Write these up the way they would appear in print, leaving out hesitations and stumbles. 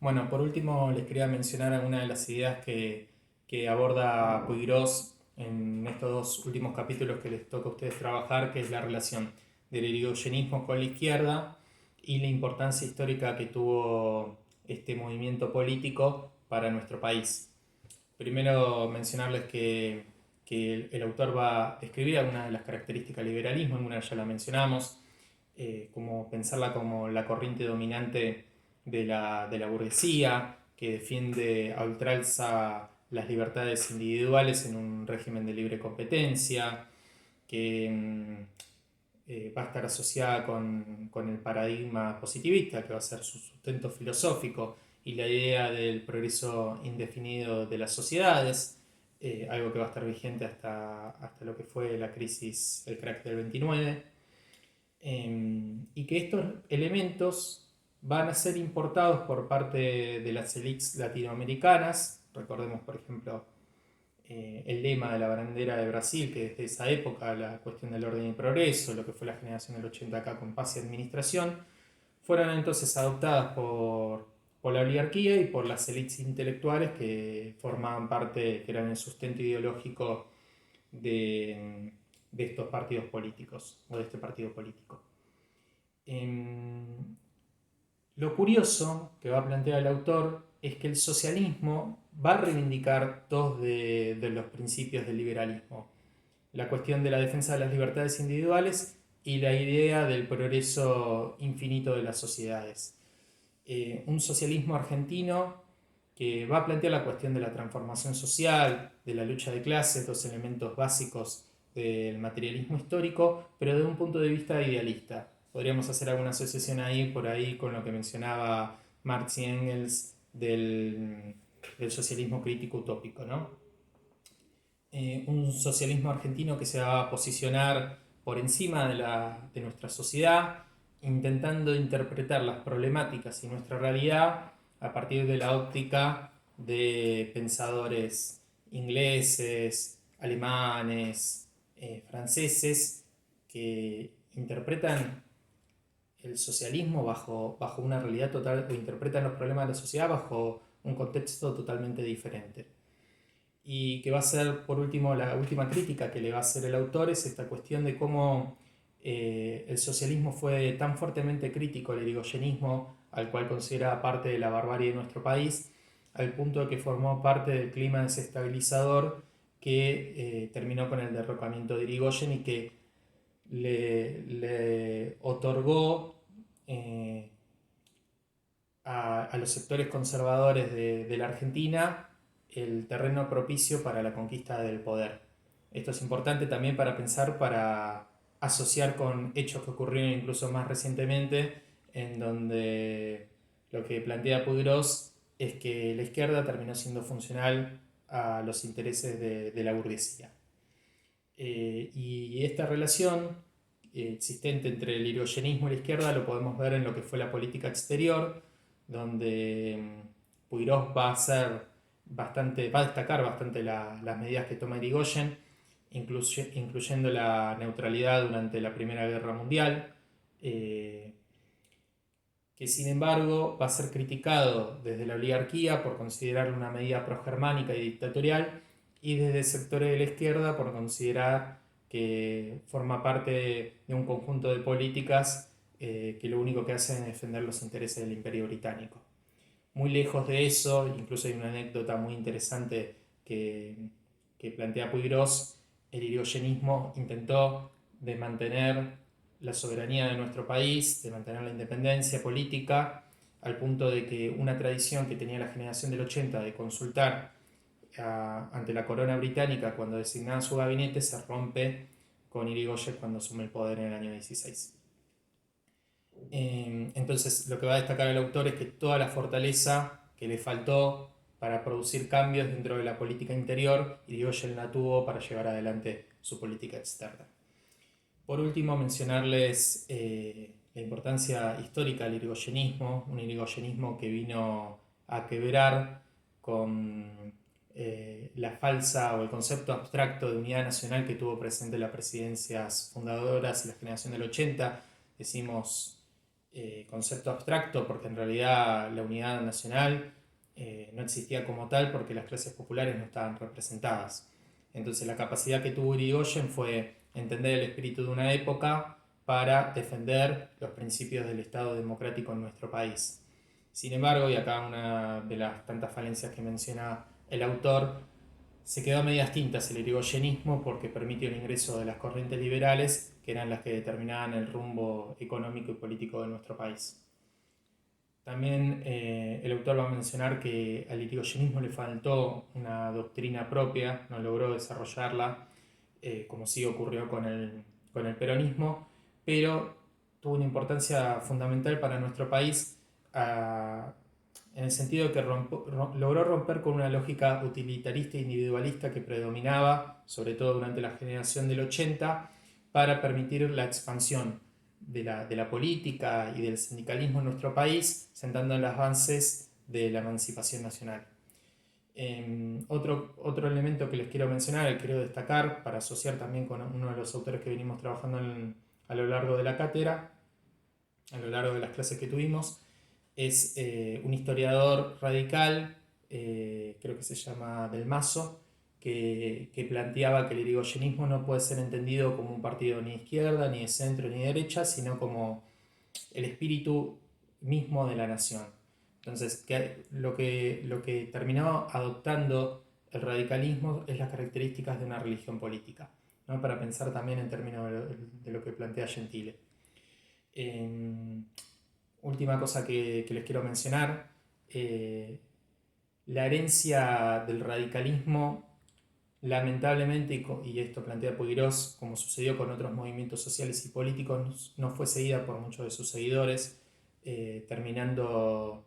Bueno, por último les quería mencionar algunas de las ideas que aborda Puiggrós en estos dos últimos capítulos que les toca a ustedes trabajar, que es la relación del irigoyenismo con la izquierda y la importancia histórica que tuvo este movimiento político para nuestro país. Primero mencionarles que el autor va a describir algunas de las características del liberalismo, algunas ya la mencionamos, como pensarla como la corriente dominante de la burguesía, que defiende a ultranza las libertades individuales en un régimen de libre competencia, que va a estar asociada con el paradigma positivista, que va a ser su sustento filosófico, y la idea del progreso indefinido de las sociedades, algo que va a estar vigente hasta lo que fue la crisis, el crack del 29, y que estos elementos van a ser importados por parte de las élites latinoamericanas. Recordemos, por ejemplo, el lema de la bandera de Brasil, que desde esa época la cuestión del orden y progreso, lo que fue la generación del 80 acá con paz y administración, fueron entonces adoptadas por la oligarquía y por las élites intelectuales que formaban parte, que eran el sustento ideológico de estos partidos políticos o de este partido político. Lo curioso que va a plantear el autor es que el socialismo va a reivindicar dos de los principios del liberalismo: la cuestión de la defensa de las libertades individuales y la idea del progreso infinito de las sociedades. Un socialismo argentino que va a plantear la cuestión de la transformación social, de la lucha de clases, dos elementos básicos del materialismo histórico, pero de un punto de vista idealista. Podríamos hacer alguna asociación ahí por ahí con lo que mencionaba Marx y Engels del socialismo crítico utópico, ¿no? Un socialismo argentino que se va a posicionar por encima de nuestra sociedad, intentando interpretar las problemáticas y nuestra realidad a partir de la óptica de pensadores ingleses, alemanes, franceses, que interpretan el socialismo bajo una realidad total, o interpretan los problemas de la sociedad bajo un contexto totalmente diferente. Y que va a ser, por último, la última crítica que le va a hacer el autor es esta cuestión de cómo el socialismo fue tan fuertemente crítico al irigoyenismo, al cual considera parte de la barbarie de nuestro país, al punto de que formó parte del clima desestabilizador que terminó con el derrocamiento de Irigoyen y que le otorgó a los sectores conservadores de la Argentina el terreno propicio para la conquista del poder. Esto es importante también para pensar, para asociar con hechos que ocurrieron incluso más recientemente, en donde lo que plantea Puiggrós es que la izquierda terminó siendo funcional a los intereses de la burguesía. Y esta relación existente entre el irigoyenismo y la izquierda lo podemos ver en lo que fue la política exterior, donde Puiggrós va a destacar bastante las medidas que toma Irigoyen, incluyendo la neutralidad durante la Primera Guerra Mundial, eh, que sin embargo va a ser criticado desde la oligarquía por considerarlo una medida progermánica y dictatorial, y desde sectores de la izquierda por considerar que forma parte de un conjunto de políticas que lo único que hacen es defender los intereses del Imperio Británico. Muy lejos de eso, incluso hay una anécdota muy interesante que plantea Puiggrós: el irigoyenismo intentó de mantener la soberanía de nuestro país, de mantener la independencia política, al punto de que una tradición que tenía la generación del 80 de consultar ante la corona británica cuando designaba su gabinete se rompe con Irigoyen cuando asume el poder en el año 16. Entonces, lo que va a destacar el autor es que toda la fortaleza que le faltó para producir cambios dentro de la política interior, Irigoyen la tuvo para llevar adelante su política externa. Por último, mencionarles la importancia histórica del irigoyenismo, un irigoyenismo que vino a quebrar con la falsa o el concepto abstracto de unidad nacional que tuvo presente las presidencias fundadoras y la generación del 80. Decimos concepto abstracto, porque en realidad la unidad nacional no existía como tal porque las clases populares no estaban representadas. Entonces la capacidad que tuvo Irigoyen fue entender el espíritu de una época para defender los principios del Estado democrático en nuestro país. Sin embargo, y acá una de las tantas falencias que menciona el autor, se quedó a medias tintas el irigoyenismo porque permitió el ingreso de las corrientes liberales, que eran las que determinaban el rumbo económico y político de nuestro país. También el autor va a mencionar que al irigoyenismo le faltó una doctrina propia, no logró desarrollarla, como sí ocurrió con el peronismo, pero tuvo una importancia fundamental para nuestro país en el sentido de que logró romper con una lógica utilitarista e individualista que predominaba, sobre todo durante la generación del 80, para permitir la expansión de la política y del sindicalismo en nuestro país, sentando las bases de la emancipación nacional. Otro elemento que les quiero mencionar, que quiero destacar para asociar también con uno de los autores que venimos trabajando a lo largo de la cátedra, a lo largo de las clases que tuvimos, es un historiador radical, creo que se llama Del Mazo, que planteaba que el irigoyenismo no puede ser entendido como un partido ni de izquierda, ni de centro, ni de derecha, sino como el espíritu mismo de la nación. Entonces, lo que terminó adoptando el radicalismo es las características de una religión política, ¿no? Para pensar también en términos de lo que plantea Gentile. Eh, Última cosa que les quiero mencionar, eh, la herencia del radicalismo, lamentablemente, y esto plantea Puigros, como sucedió con otros movimientos sociales y políticos, no fue seguida por muchos de sus seguidores, terminando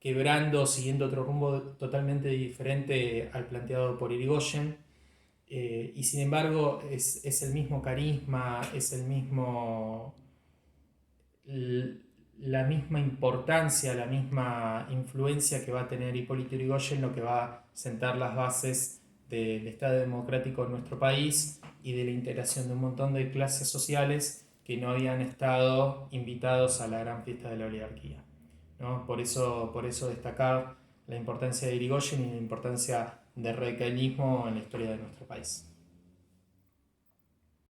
quebrando, siguiendo otro rumbo totalmente diferente al planteado por Irigoyen. Y sin embargo es el mismo carisma, es el mismo, la misma importancia, la misma influencia que va a tener Hipólito Yrigoyen, lo que va a sentar las bases del Estado democrático en nuestro país y de la integración de un montón de clases sociales que no habían estado invitados a la gran fiesta de la oligarquía, ¿no? Por eso destacar la importancia de Irigoyen y la importancia del radicalismo en la historia de nuestro país.